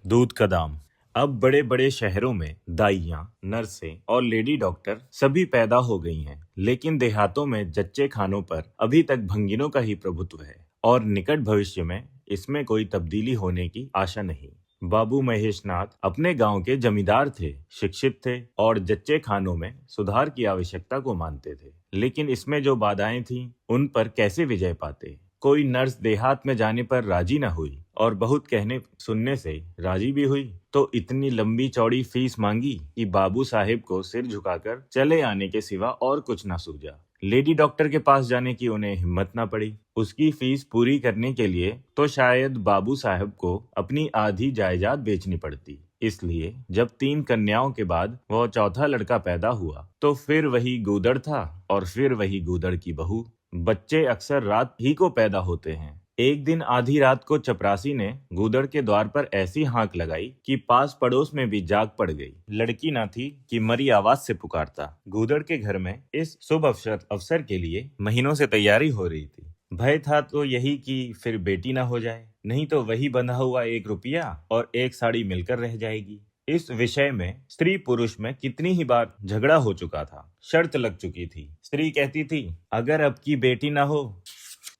दूध का दाम। अब बड़े बड़े शहरों में दाइयाँ, नर्सें और लेडी डॉक्टर सभी पैदा हो गई हैं, लेकिन देहातों में जच्चे खानों पर अभी तक भंगिनों का ही प्रभुत्व है और निकट भविष्य में इसमें कोई तब्दीली होने की आशा नहीं। बाबू महेशनाथ अपने गांव के जमींदार थे, शिक्षित थे और जच्चे खानों में सुधार की आवश्यकता को मानते थे, लेकिन इसमें जो बाधाएं थीं, उन पर कैसे विजय पाते। कोई नर्स देहात में जाने पर राजी न हुई और बहुत कहने सुनने से राजी भी हुई तो इतनी लंबी चौड़ी फीस मांगी कि बाबू साहेब को सिर झुकाकर चले आने के सिवा और कुछ न सूझा। लेडी डॉक्टर के पास जाने की उन्हें हिम्मत न पड़ी। उसकी फीस पूरी करने के लिए तो शायद बाबू साहब को अपनी आधी जायदाद बेचनी पड़ती। इसलिए जब 3 कन्याओं के बाद वह चौथा लड़का पैदा हुआ तो फिर वही गूदड़ था और फिर वही गूदड़ की बहू। बच्चे अक्सर रात ही को पैदा होते हैं। एक दिन आधी रात को चपरासी ने गूदड़ के द्वार पर ऐसी हाँक लगाई कि पास पड़ोस में भी जाग पड़ गई। लड़की ना थी कि मरी आवाज से पुकारता। गूदड़ के घर में इस शुभ अवसर के लिए महीनों से तैयारी हो रही थी। भय था तो यही कि फिर बेटी ना हो जाए, नहीं तो वही बंधा हुआ 1 रुपया और 1 साड़ी मिलकर रह जाएगी। इस विषय में स्त्री पुरुष में कितनी ही बार झगड़ा हो चुका था। शर्त लग चुकी थी। स्त्री कहती थी, अगर अब की बेटी ना हो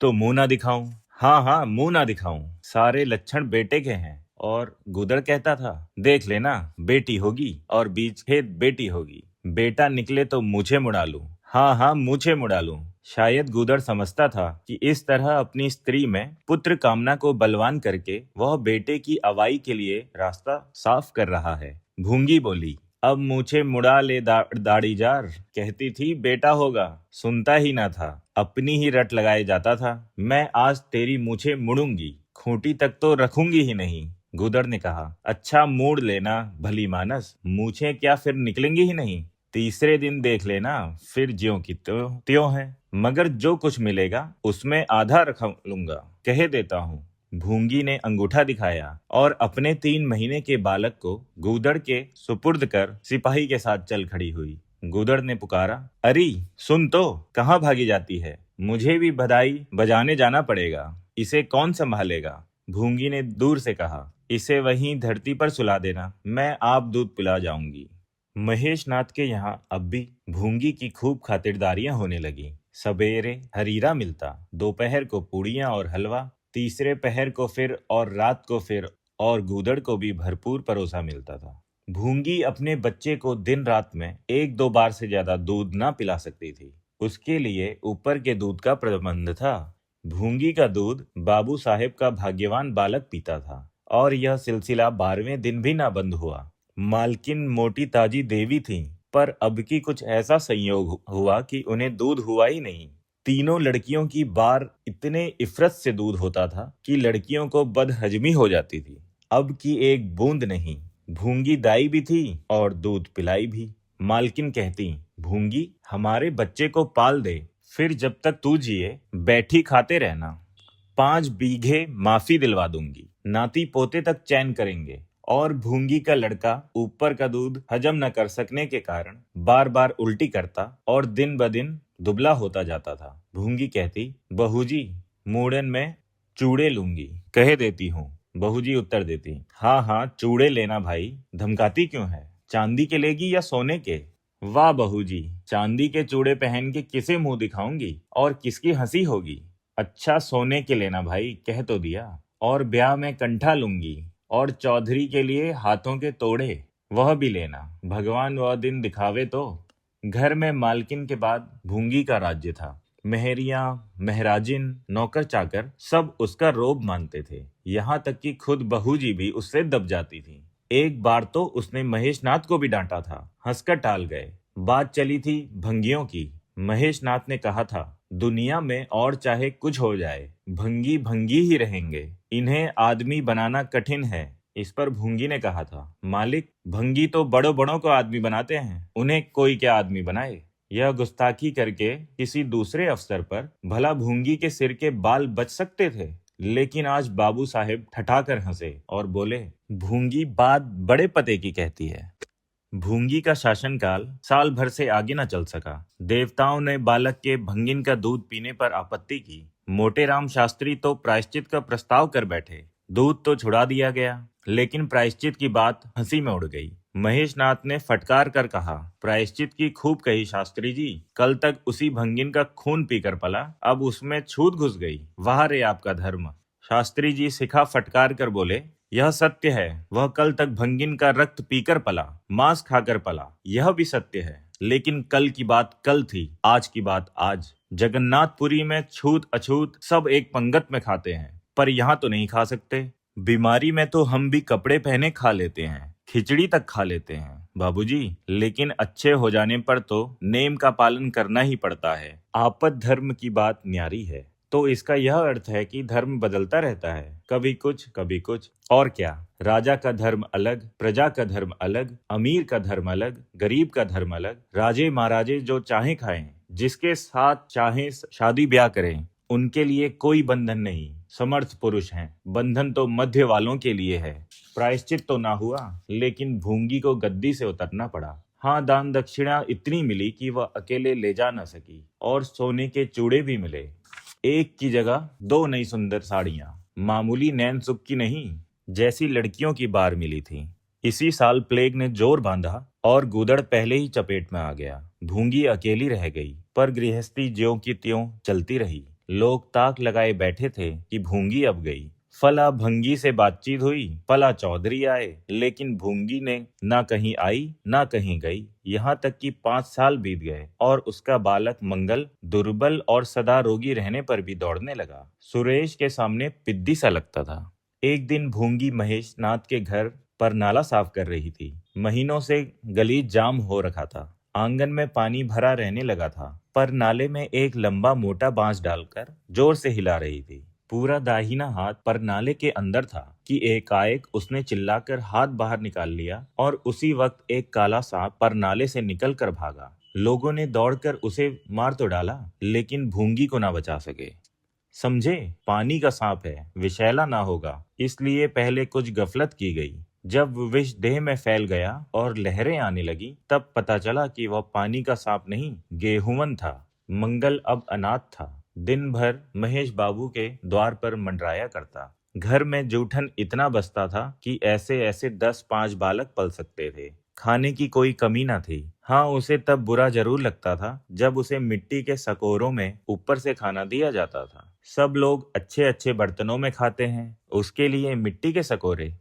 तो मुंह ना दिखाऊं। हाँ हाँ, मुंह ना दिखाऊं, सारे लक्षण बेटे के हैं। और गूदड़ कहता था, देख लेना, बेटी होगी और बीच खेत बेटी होगी। बेटा निकले तो मूछें मुड़ा लूं। हाँ हाँ, मूछें मुड़ा लूं। शायद गूदड़ समझता था कि इस तरह अपनी स्त्री में पुत्र कामना को बलवान करके वह बेटे की अवाई के लिए रास्ता साफ कर रहा है। भूंगी बोली, अब मूछें मुड़ा ले दाढ़ी जार। कहती थी, बेटा होगा। सुनता ही ना था, अपनी ही रट लगाए जाता था। मैं आज तेरी मूछें मुड़ूंगी, खूंटी तक तो रखूंगी ही नहीं। गूदड़ ने कहा, अच्छा मोड़ लेना भली मानस, मूछें क्या फिर निकलेंगी ही नहीं। तीसरे दिन देख लेना, फिर ज्यों की त्यों है, मगर जो कुछ मिलेगा उसमें आधा रख लूंगा, कह देता हूँ। भूंगी ने अंगूठा दिखाया और अपने 3 महीने के बालक को गूदड़ के सुपुर्द कर सिपाही के साथ चल खड़ी हुई। गूदड़ ने पुकारा, अरे सुन तो, कहाँ भागी जाती है? मुझे भी बधाई बजाने जाना पड़ेगा, इसे कौन संभालेगा? भूंगी ने दूर से कहा, इसे वहीं धरती पर सुला देना, मैं आप दूध पिला जाऊंगी। महेशनाथ के यहाँ अब भी भूंगी की खूब खातिरदारियां होने लगी। सवेरे हरीरा मिलता, दोपहर को पूड़ियां और हलवा, तीसरे पहर को फिर और रात को फिर, और गूदड़ को भी भरपूर परोसा मिलता था। भूंगी अपने बच्चे को दिन रात में 1-2 बार से ज्यादा दूध ना पिला सकती थी। उसके लिए ऊपर के दूध का प्रबंध था। भूंगी का दूध बाबू साहेब का भाग्यवान बालक पीता था और यह सिलसिला 12वें दिन भी ना बंद हुआ। मालकिन मोटी ताजी देवी थीं, पर अब की कुछ ऐसा संयोग हुआ कि उन्हें दूध हुआ ही नहीं। तीनों लड़कियों की बार इतने इफरत से दूध होता था कि लड़कियों को बदहजमी हो जाती थी। अब की एक बूंद नहीं। भूंगी दाई भी थी और दूध पिलाई भी। मालकिन कहती, भूंगी हमारे बच्चे को पाल दे, फिर जब तक तू जिए बैठी खाते रहना। 5 बीघे माफी दिलवा दूंगी, नाती पोते तक चैन करेंगे। और भूंगी का लड़का ऊपर का दूध हजम न कर सकने के कारण बार बार उल्टी करता और दिन ब दिन दुबला होता जाता था। भूंगी कहती, बहूजी मूड़न में चूड़े लूंगी, कह देती हूँ। बहूजी उत्तर देती, हाँ हाँ, चूड़े लेना भाई, धमकाती क्यों है? चांदी के लेगी या सोने के? वाह बहूजी, चांदी के चूड़े पहन के किसे मुंह दिखाऊंगी और किसकी हंसी होगी? अच्छा सोने के लेना भाई, कह तो दिया। और ब्याह में कंठा लूंगी और चौधरी के लिए हाथों के तोड़े, वह भी लेना, भगवान वह दिन दिखावे तो। घर में मालकिन के बाद भूंगी का राज्य था। मेहरियां, महराजिन, नौकर चाकर सब उसका रोब मानते थे। यहाँ तक कि खुद बहू जी भी उससे दब जाती थी। एक बार तो उसने महेशनाथ को भी डांटा था, हंसकर टाल गए। बात चली थी भंगियों की। महेशनाथ ने कहा था, दुनिया में और चाहे कुछ हो जाए, भंगी भंगी ही रहेंगे, इन्हें आदमी बनाना कठिन है। इस पर भूंगी ने कहा था, मालिक भंगी तो बड़ों बड़ों को आदमी बनाते हैं, उन्हें कोई क्या आदमी बनाए। यह गुस्ताखी करके किसी दूसरे अवसर पर भला भूंगी के सिर के बाल बच सकते थे, लेकिन आज बाबू साहेब ठठाकर हंसे और बोले, भूंगी बात बड़े पते की कहती है। भूंगी का शासनकाल साल भर से आगे न चल सका। देवताओं ने बालक के भंगिन का दूध पीने पर आपत्ति की। मोटे राम शास्त्री तो प्रायश्चित का प्रस्ताव कर बैठे। दूध तो छुड़ा दिया गया, लेकिन प्रायश्चित की बात हंसी में उड़ गई। महेशनाथ ने फटकार कर कहा, प्रायश्चित की खूब कही शास्त्री जी, कल तक उसी भंगिन का खून पीकर पला, अब उसमें छूत घुस गई। वाह रे आपका धर्म। शास्त्री जी सिखा फटकार कर बोले, यह सत्य है, वह कल तक भंगिन का रक्त पीकर पला, मांस खाकर पला, यह भी सत्य है। लेकिन कल की बात कल थी, आज की बात आज। जगन्नाथपुरी में छूत अछूत सब एक पंगत में खाते हैं, पर यहाँ तो नहीं खा सकते। बीमारी में तो हम भी कपड़े पहने खा लेते हैं, खिचड़ी तक खा लेते हैं बाबूजी, लेकिन अच्छे हो जाने पर तो नेम का पालन करना ही पड़ता है। आपद धर्म की बात न्यारी है। तो इसका यह अर्थ है कि धर्म बदलता रहता है, कभी कुछ कभी कुछ। और क्या, राजा का धर्म अलग, प्रजा का धर्म अलग, अमीर का धर्म अलग, गरीब का धर्म अलग। राजे महाराजे जो चाहे खाएं, जिसके साथ चाहे शादी ब्याह करें, उनके लिए कोई बंधन नहीं, समर्थ पुरुष हैं। बंधन तो मध्य वालों के लिए है। प्रायश्चित तो ना हुआ, लेकिन भूंगी को गद्दी से उतरना पड़ा। हाँ, दान दक्षिणा इतनी मिली कि वह अकेले ले जा न सकी, और सोने के चूड़े भी मिले। एक की जगह दो नई सुंदर साड़ियां, मामूली नैन सुख की नहीं, जैसी लड़कियों की बार मिली थी। इसी साल प्लेग ने जोर बांधा और गूदड़ पहले ही चपेट में आ गया। भूंगी अकेली रह गई, पर गृहस्थी ज्यों की त्यों चलती रही। लोग ताक लगाए बैठे थे कि भूंगी अब गई। फला भंगी से बातचीत हुई, फला चौधरी आए, लेकिन भूंगी ने ना कहीं आई ना कहीं गई। यहाँ तक कि 5 साल बीत गए और उसका बालक मंगल दुर्बल और सदा रोगी रहने पर भी दौड़ने लगा। सुरेश के सामने पिद्दी सा लगता था। एक दिन भूंगी महेश नाथ के घर पर नाला साफ कर रही थी। महीनों से गली जाम हो रखा था। आंगन में पानी भरा रहने लगा था, पर नाले में एक लंबा मोटा बांस डालकर जोर से हिला रही थी। पूरा दाहिना हाथ पर नाले के अंदर था कि एकाएक उसने चिल्लाकर हाथ बाहर निकाल लिया और उसी वक्त एक काला सांप पर नाले से निकल कर भागा। लोगों ने दौड़कर उसे मार तो डाला, लेकिन भूंगी को ना बचा सके। समझे, पानी का सांप है, विषैला ना होगा, इसलिए पहले कुछ गफलत की गई। जब विष देह में फैल गया और लहरें आने लगी, तब पता चला कि वह पानी का सांप नहीं, गेहूंवन था। मंगल अब अनाथ था। दिन भर महेश बाबू के द्वार पर मंडराया करता। घर में जूठन इतना बसता था कि ऐसे ऐसे 10-5 बालक पल सकते थे। खाने की कोई कमी न थी। हाँ, उसे तब बुरा जरूर लगता था जब उसे मिट्टी के सकोरों में ऊपर से खाना दिया जाता था। सब लोग अच्छे अच्छे बर्तनों में खाते हैं, उसके लिए मिट्टी के सकोरे।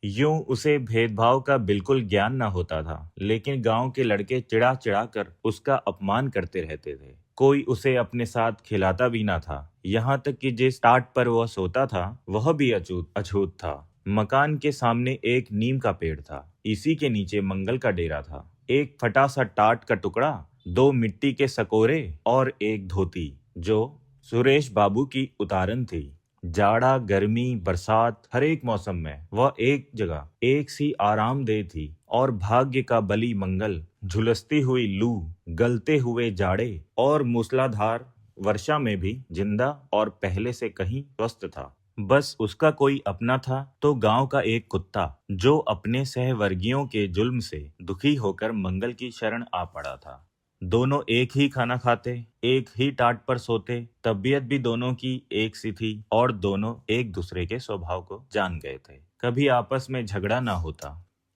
यूं उसे भेदभाव का बिल्कुल ज्ञान न होता था, लेकिन गांव के लड़के चिढ़ा चिढ़ा कर उसका अपमान करते रहते थे। कोई उसे अपने साथ खिलाता भी ना था। यहाँ तक कि जिस टाट पर वह सोता था वह भी अछूत था। मकान के सामने एक नीम का पेड़ था, इसी के नीचे मंगल का डेरा था। एक फटा सा टाट का टुकड़ा, 2 मिट्टी के सकोरे और एक धोती, जो सुरेश बाबू की उतारन थी। जाड़ा गर्मी बरसात हर एक मौसम में वह एक जगह एक सी आरामदेह थी। और भाग्य का बली मंगल झुलसती हुई लू, गलते हुए जाड़े और मूसलाधार वर्षा में भी जिंदा और पहले से कहीं स्वस्थ था। बस उसका कोई अपना था तो गांव का एक कुत्ता, जो अपने सहवर्गियों के जुल्म से दुखी होकर मंगल की शरण आ पड़ा था। दोनों एक ही खाना खाते, एक ही टाट पर सोते, तबीयत भी दोनों की एक सी थी और दोनों एक दूसरे के स्वभाव को जान गए थे। कभी आपस में झगड़ा ना होता।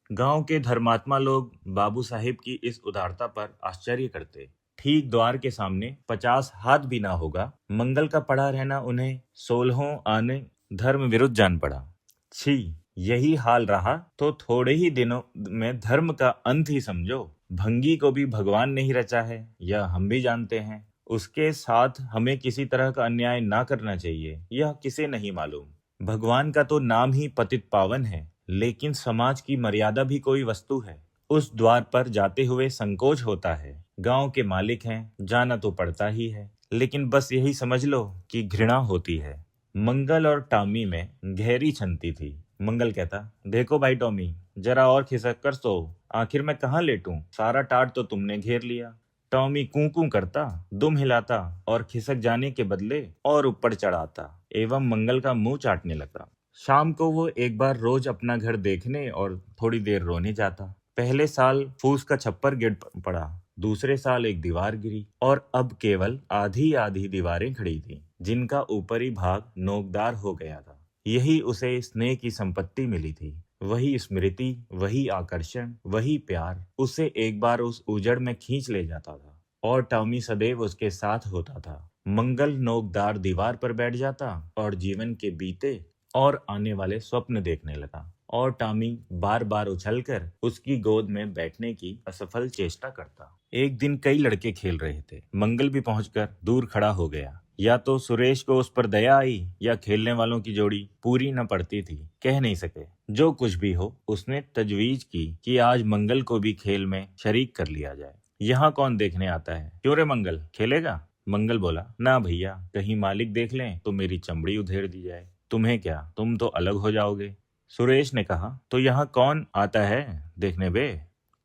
गांव के धर्मात्मा लोग बाबू साहिब की इस उदारता पर आश्चर्य करते। ठीक द्वार के सामने 50 हाथ भी ना होगा, मंगल का पड़ा रहना उन्हें 16 आने धर्म विरुद्ध जान पड़ा। छी, यही हाल रहा तो थोड़े ही दिनों में धर्म का अंत ही समझो। भंगी को भी भगवान नहीं रचा है, यह हम भी जानते हैं। उसके साथ हमें किसी तरह का अन्याय ना करना चाहिए, यह किसे नहीं मालूम। भगवान का तो नाम ही पतित पावन है, लेकिन समाज की मर्यादा भी कोई वस्तु है। उस द्वार पर जाते हुए संकोच होता है। गांव के मालिक हैं, जाना तो पड़ता ही है, लेकिन बस यही समझ लो कि घृणा होती है। मंगल और टॉमी में गहरी छंती थी। मंगल कहता, देखो भाई टॉमी, जरा और खिसक कर सो, आखिर मैं कहाँ लेटूं, सारा टाट तो तुमने घेर लिया। टॉमी कूं कूं करता, दुम हिलाता और खिसक जाने के बदले और ऊपर चढ़ाता एवं मंगल का मुंह चाटने लगा। शाम को वो एक बार रोज अपना घर देखने और थोड़ी देर रोने जाता। पहले साल फूस का छप्पर गिर पड़ा, दूसरे साल एक दीवार गिरी और अब केवल आधी आधी दीवारें खड़ी थी, जिनका ऊपरी भाग नोकदार हो गया था। यही उसे स्नेह की संपत्ति मिली थी। वही स्मृति, वही आकर्षण, वही प्यार उसे एक बार उस उजड़ में खींच ले जाता था और टॉमी सदैव उसके साथ होता था। मंगल नोकदार दीवार पर बैठ जाता और जीवन के बीते और आने वाले स्वप्न देखने लगा और टॉमी बार बार उछलकर उसकी गोद में बैठने की असफल चेष्टा करता। एक दिन कई लड़के खेल रहे थे। मंगल भी पहुंचकर दूर खड़ा हो गया। या तो सुरेश को उस पर दया आई या खेलने वालों की जोड़ी पूरी न पड़ती थी, कह नहीं सके। जो कुछ भी हो, उसने तजवीज की कि आज मंगल को भी खेल में शरीक कर लिया जाए। यहाँ कौन देखने आता है? क्यों रे मंगल, खेलेगा? मंगल बोला, ना भैया, कहीं मालिक देख लें तो मेरी चमड़ी उधेड़ दी जाए। तुम्हें क्या, तुम तो अलग हो जाओगे। सुरेश ने कहा, तो यहाँ कौन आता है देखने बे?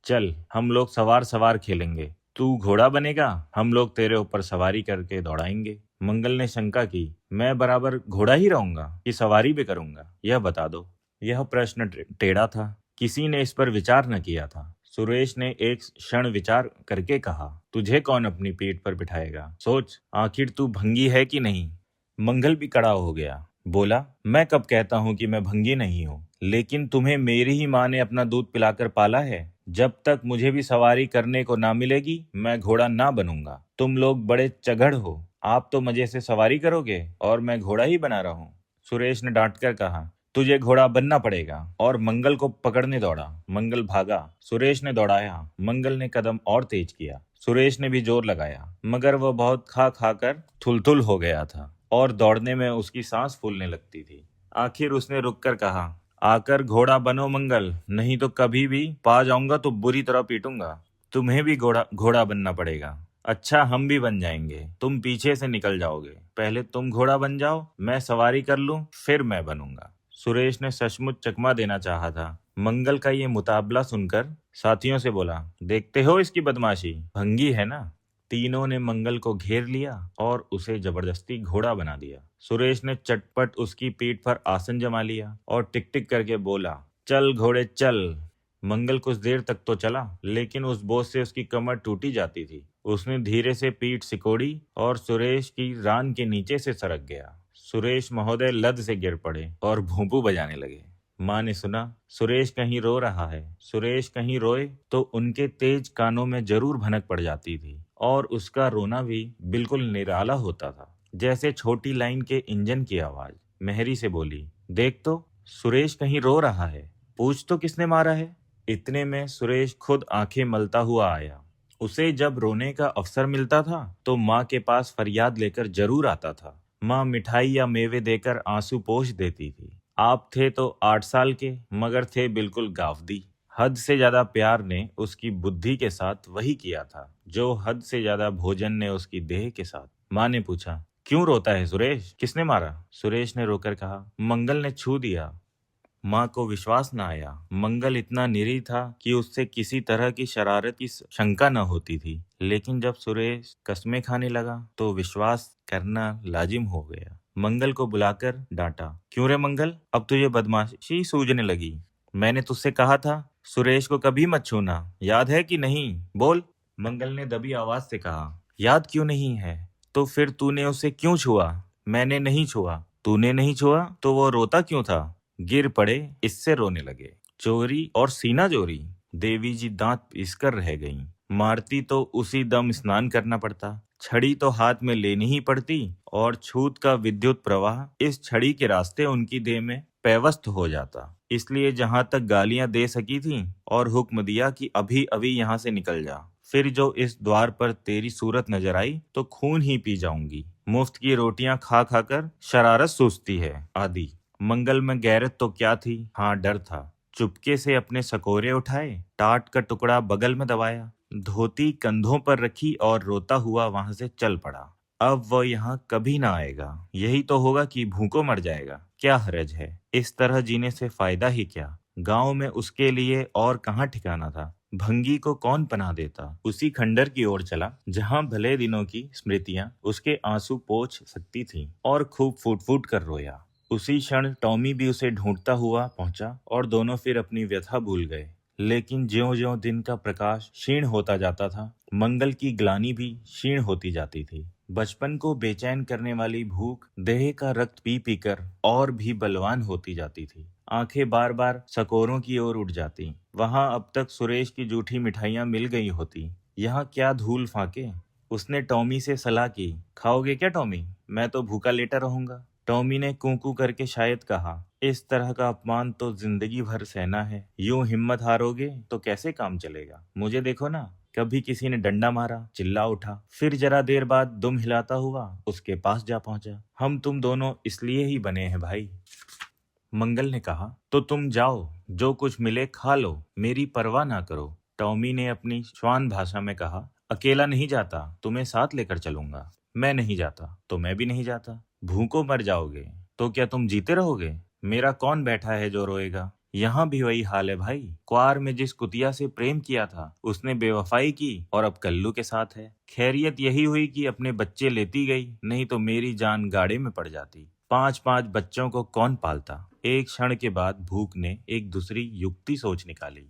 चल, हम लोग सवार सवार खेलेंगे। तू घोड़ा बनेगा, हम लोग तेरे ऊपर सवारी करके दौड़ाएंगे। मंगल ने शंका की, मैं बराबर घोड़ा ही रहूंगा कि सवारी भी करूंगा, यह बता दो। यह प्रश्न टेढ़ा था। किसी ने इस पर विचार न किया था। सुरेश ने एक क्षण विचार करके कहा, तुझे कौन अपनी पीठ पर बिठाएगा? सोच, आखिर तू भंगी है कि नहीं? मंगल भी कड़ा हो गया। बोला, मैं कब कहता हूँ कि मैं भंगी नहीं हूँ, लेकिन तुम्हें मेरी ही माँ ने अपना दूध पिलाकर पाला है। जब तक मुझे भी सवारी करने को ना मिलेगी, मैं घोड़ा ना बनूंगा। तुम लोग बड़े चगड़ हो, आप तो मजे से सवारी करोगे और मैं घोड़ा ही बना रहा हूँ। सुरेश ने डांटकर कहा, तुझे घोड़ा बनना पड़ेगा, और मंगल को पकड़ने दौड़ा। मंगल भागा, सुरेश ने दौड़ाया। मंगल ने कदम और तेज किया। सुरेश ने भी जोर लगाया, मगर वह बहुत खा खा कर थुलथुल हो गया था और दौड़ने में उसकी सांस फूलने लगती थी। आखिर उसने रुककर कहा, आकर घोड़ा बनो मंगल, नहीं तो कभी भी पा जाऊंगा तो बुरी तरह पीटूंगा। तुम्हें भी घोड़ा घोड़ा बनना पड़ेगा। अच्छा, हम भी बन जाएंगे, तुम पीछे से निकल जाओगे। पहले तुम घोड़ा बन जाओ, मैं सवारी कर लूं, फिर मैं बनूंगा। सुरेश ने सचमुच चकमा देना चाहा था। मंगल का ये मुताबला सुनकर साथियों से बोला, देखते हो इसकी बदमाशी, भंगी है ना? तीनों ने मंगल को घेर लिया और उसे जबरदस्ती घोड़ा बना दिया। सुरेश ने चटपट उसकी पीठ पर आसन जमा लिया और टिक टिक करके बोला, चल घोड़े चल। मंगल कुछ देर तक तो चला, लेकिन उस बोझ से उसकी कमर टूटी जाती थी। उसने धीरे से पीठ सिकोड़ी और सुरेश की रान के नीचे से सरक गया। सुरेश महोदय लद से गिर पड़े और भूंपू बजाने लगे। माँ ने सुना, सुरेश कहीं रो रहा है। सुरेश कहीं रोए तो उनके तेज कानों में जरूर भनक पड़ जाती थी और उसका रोना भी बिल्कुल निराला होता था, जैसे छोटी लाइन के इंजन की आवाज। मेहरी से बोली, देख तो, सुरेश कहीं रो रहा है, पूछ तो किसने मारा है। इतने में सुरेश खुद आंखें मलता हुआ आया। उसे जब रोने का अवसर मिलता था तो माँ के पास फरियाद लेकर जरूर आता था। माँ मिठाई या मेवे देकर आंसू पोंछ देती थी। आप थे तो 8 साल के, मगर थे बिल्कुल गावदी। हद से ज्यादा प्यार ने उसकी बुद्धि के साथ वही किया था जो हद से ज्यादा भोजन ने उसकी देह के साथ। माँ ने पूछा, क्यों रोता है सुरेश, किसने मारा? सुरेश ने रोकर कहा, मंगल ने छू दिया। माँ को विश्वास न आया। मंगल इतना निरीह था कि उससे किसी तरह की शरारत की शंका न होती थी, लेकिन जब सुरेश कस्में खाने लगा तो विश्वास करना लाजिम हो गया। मंगल को बुलाकर डांटा, क्यों रे मंगल, अब तुझे बदमाशी सूझने लगी? मैंने तुझसे कहा था सुरेश को कभी मत छूना, याद है कि नहीं? बोल। मंगल ने दबी आवाज से कहा, याद क्यों नहीं है? तो फिर तूने उसे क्यों छुआ? मैंने नहीं छुआ। तूने नहीं छुआ तो वो रोता क्यों था? गिर पड़े, इससे रोने लगे। चोरी और सीना जोरी। देवी जी दांत पीसकर रह गईं। मारती तो उसी दम स्नान करना पड़ता, छड़ी तो हाथ में लेनी ही पड़ती, और छूत का विद्युत प्रवाह इस छड़ी के रास्ते उनकी देह में पैवस्त हो जाता। इसलिए जहां तक गालियां दे सकी थीं और हुक्म दिया कि अभी अभी यहाँ से निकल जा। फिर जो इस द्वार पर तेरी सूरत नजर आई तो खून ही पी जाऊंगी। मुफ्त की रोटियां खा खाकर शरारत सूझती है आदि। मंगल में गैरत तो क्या थी, हाँ डर था। चुपके से अपने सकोरे उठाए, टाट का टुकड़ा बगल में दबाया, धोती कंधों पर रखी और रोता हुआ वहां से चल पड़ा। अब वह यहाँ कभी ना आएगा। यही तो होगा कि भूखों मर जाएगा। क्या हरज है, इस तरह जीने से फायदा ही क्या? गांव में उसके लिए और कहाँ ठिकाना था। भंगी को कौन पनाह देता? उसी खंडर की ओर चला जहां भले दिनों की स्मृतियां उसके आंसू पोंछ सकती थीं, और खूब फूट फूट कर रोया। उसी क्षण टॉमी भी उसे ढूंढता हुआ पहुंचा और दोनों फिर अपनी व्यथा भूल गए। लेकिन ज्यों-ज्यों दिन का प्रकाश क्षीण होता जाता था, मंगल की ग्लानि भी क्षीण होती जाती थी। बचपन को बेचैन करने वाली भूख देह का रक्त पी पीकर और भी बलवान होती जाती थी। आंखें बार बार सकोरों की ओर उठ जाती। वहां अब तक सुरेश की जूठी मिठाइयां मिल गई होती, यहाँ क्या धूल फाके। उसने टॉमी से सलाह की, खाओगे क्या टॉमी? मैं तो भूखा लेटा रहूंगा। टॉमी ने कूं-कूं करके शायद कहा, इस तरह का अपमान तो जिंदगी भर सहना है। यूं हिम्मत हारोगे तो कैसे काम चलेगा? मुझे देखो ना, कभी किसी ने डंडा मारा, चिल्ला उठा, फिर जरा देर बाद दुम हिलाता हुआ उसके पास जा पहुंचा। हम तुम दोनों इसलिए ही बने हैं भाई। मंगल ने कहा, तो तुम जाओ, जो कुछ मिले खा लो, मेरी परवाह ना करो। टॉमी ने अपनी श्वान भाषा में कहा, अकेला नहीं जाता, तुम्हें साथ लेकर चलूंगा। मैं नहीं जाता तो मैं भी नहीं जाता। भूखों मर जाओगे तो क्या तुम जीते रहोगे? मेरा कौन बैठा है जो रोएगा? यहाँ भी वही हाल है भाई। क्वार में जिस कुतिया से प्रेम किया था उसने बेवफाई की और अब कल्लू के साथ है। खैरियत यही हुई कि अपने बच्चे लेती गई, नहीं तो मेरी जान गाड़े में पड़ जाती। 5-5 बच्चों को कौन पालता? एक क्षण के बाद भूख ने एक दूसरी युक्ति सोच निकाली।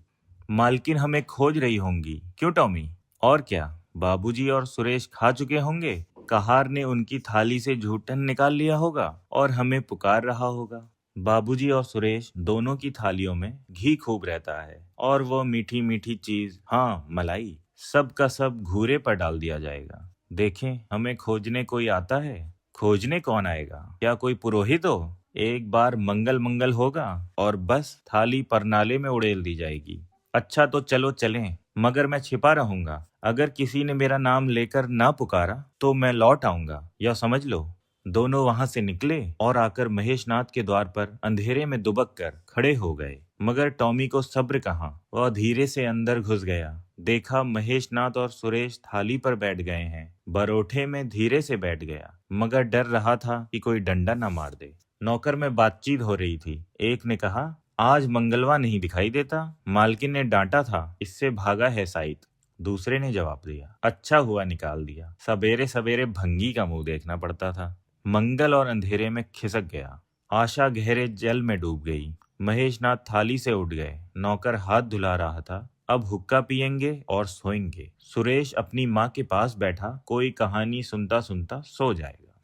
मालकिन हमें खोज रही होंगी, क्यों टॉमी? और क्या, बाबूजी और सुरेश खा चुके होंगे। कहार ने उनकी थाली से झूठन निकाल लिया होगा और हमें पुकार रहा होगा। बाबूजी और सुरेश दोनों की थालियों में घी खूब रहता है और वो मीठी मीठी चीज, हाँ मलाई, सब का सब घूरे पर डाल दिया जाएगा। देखें, हमें खोजने कोई आता है? खोजने कौन आएगा? क्या कोई पुरोहित हो? एक बार मंगल मंगल होगा और बस थाली परनाले में उड़ेल दी जाएगी। अच्छा तो चलो चलें, मगर मैं छिपा रहूंगा। अगर किसी ने मेरा नाम लेकर ना पुकारा तो मैं लौट आऊंगा, यह समझ लो। दोनों वहां से निकले और आकर महेशनाथ के द्वार पर अंधेरे में दुबक कर खड़े हो गए। मगर टॉमी को सब्र कहाँ, वह धीरे से अंदर घुस गया। देखा महेशनाथ और सुरेश थाली पर बैठ गए हैं। बरोठे में धीरे से बैठ गया, मगर डर रहा था कि कोई डंडा न मार दे। नौकर में बातचीत हो रही थी। एक ने कहा, आज मंगलवा नहीं दिखाई देता, मालकिन ने डांटा था, इससे भागा है साइत। दूसरे ने जवाब दिया, अच्छा हुआ निकाल दिया, सवेरे सवेरे भंगी का मुंह देखना पड़ता था। मंगल और अंधेरे में खिसक गया। आशा गहरे जल में डूब गई। महेशनाथ थाली से उठ गए। नौकर हाथ धुला रहा था। अब हुक्का पियेंगे और सोएंगे। सुरेश अपनी माँ के पास बैठा कोई कहानी सुनता सुनता सो जाएगा।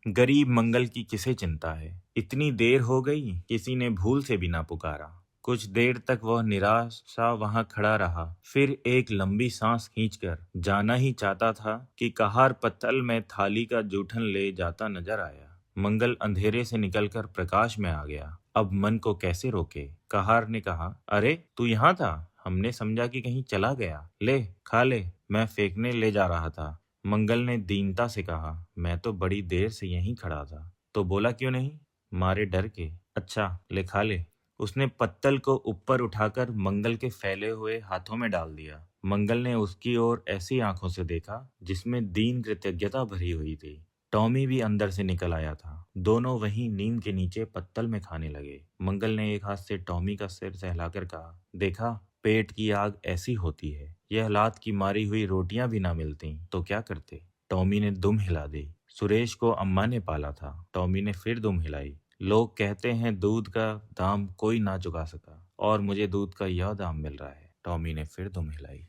गरीब मंगल की किसे चिंता है? इतनी देर हो गई, किसी ने भूल से भी ना पुकारा। कुछ देर तक वह निराश सा वहां खड़ा रहा, फिर एक लंबी सांस खींचकर जाना ही चाहता था कि कहार पत्तल में थाली का जूठन ले जाता नजर आया। मंगल अंधेरे से निकलकर प्रकाश में आ गया। अब मन को कैसे रोके? कहार ने कहा, अरे तू यहाँ था, हमने समझा कि कहीं चला गया। ले खा ले, मैं फेंकने ले जा रहा था। मंगल ने दीनता से कहा, मैं तो बड़ी देर से यहीं खड़ा था। तो बोला क्यों नहीं? मारे डर के। अच्छा ले खा ले। उसने पत्तल को ऊपर उठाकर मंगल के फैले हुए हाथों में डाल दिया। मंगल ने उसकी ओर ऐसी आंखों से देखा जिसमें दीन कृतज्ञता भरी हुई थी। टॉमी भी अंदर से निकल आया था। दोनों वहीं नीम के नीचे पत्तल में खाने लगे। मंगल ने एक हाथ से टॉमी का सिर सहलाकर कहा, देखा, पेट की आग ऐसी होती है। यह लात की मारी हुई रोटियां भी ना मिलती तो क्या करते? टॉमी ने दुम हिला दी। सुरेश को अम्मा ने पाला था। टॉमी ने फिर दुम हिलाई। लोग कहते हैं दूध का दाम कोई ना चुका सका और मुझे दूध का यह दाम मिल रहा है। टॉमी ने फिर दुम हिलाई।